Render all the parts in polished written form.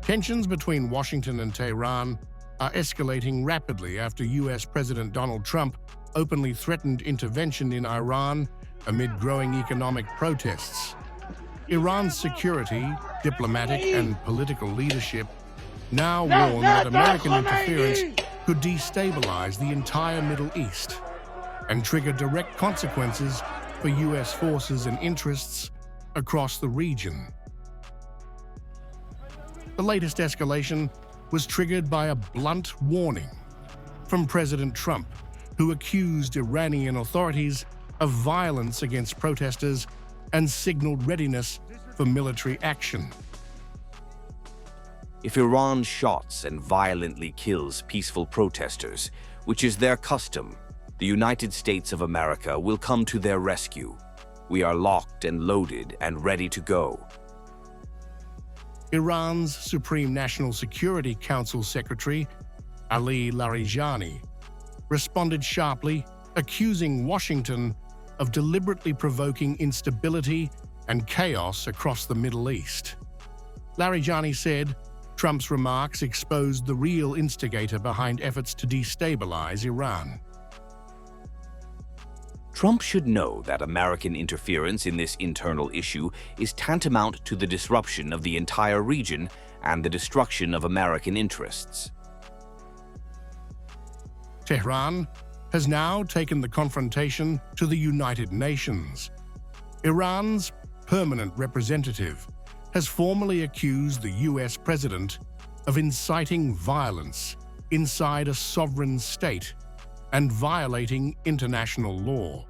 Tensions between Washington and Tehran are escalating rapidly after US President Donald Trump openly threatened intervention in Iran amid growing economic protests. Iran's security, diplomatic, and political leadership now warn that American interference could destabilize the entire Middle East and trigger direct consequences for US forces and interests across the region. The latest escalation was triggered by a blunt warning from President Trump, who accused Iranian authorities of violence against protesters and signaled readiness for military action. If Iran shots and violently kills peaceful protesters, which is their custom, the United States of America will come to their rescue. We are locked and loaded and ready to go. Iran's Supreme National Security Council Secretary, Ali Larijani, responded sharply, accusing Washington of deliberately provoking instability and chaos across the Middle East. Larijani said Trump's remarks exposed the real instigator behind efforts to destabilize Iran. Trump should know that American interference in this internal issue is tantamount to the disruption of the entire region and the destruction of American interests. Tehran has now taken the confrontation to the United Nations. Iran's permanent representative has formally accused the US president of inciting violence inside a sovereign state and violating international law.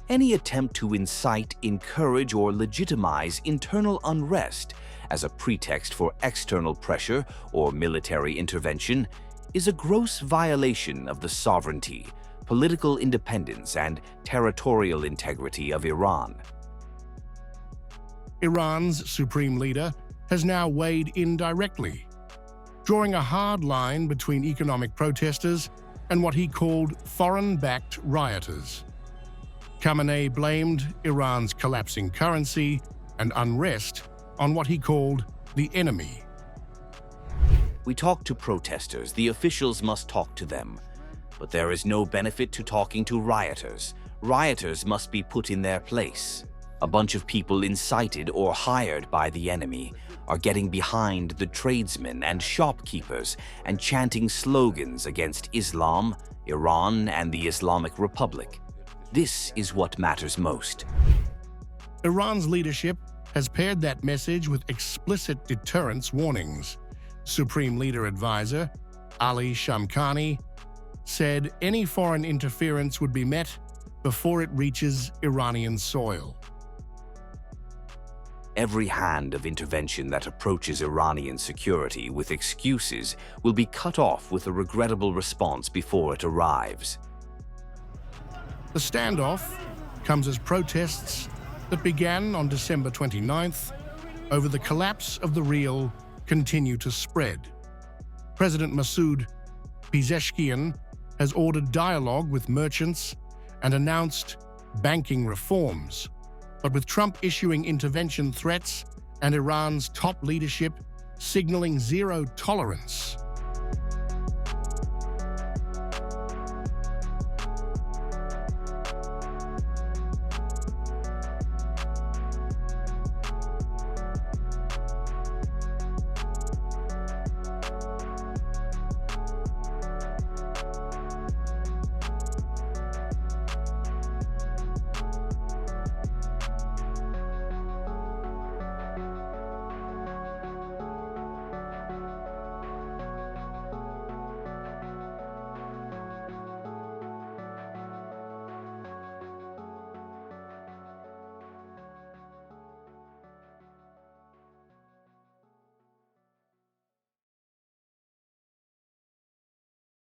Any attempt to incite, encourage, or legitimize internal unrest as a pretext for external pressure or military intervention is a gross violation of the sovereignty, political independence, and territorial integrity of Iran. Iran's supreme leader has now weighed in directly, drawing a hard line between economic protesters and what he called foreign-backed rioters. Khamenei blamed Iran's collapsing currency and unrest on what he called the enemy. We talk to protesters, the officials must talk to them. But there is no benefit to talking to rioters. Rioters must be put in their place. A bunch of people incited or hired by the enemy are getting behind the tradesmen and shopkeepers and chanting slogans against Islam, Iran, and the Islamic Republic. This is what matters most. Iran's leadership has paired that message with explicit deterrence warnings. Supreme Leader Advisor Ali Shamkhani said any foreign interference would be met before it reaches Iranian soil. Every hand of intervention that approaches Iranian security with excuses will be cut off with a regrettable response before it arrives. The standoff comes as protests that began on December 29th over the collapse of the rial continue to spread. President Masoud Pezeshkian has ordered dialogue with merchants and announced banking reforms. But with Trump issuing intervention threats and Iran's top leadership signaling zero tolerance,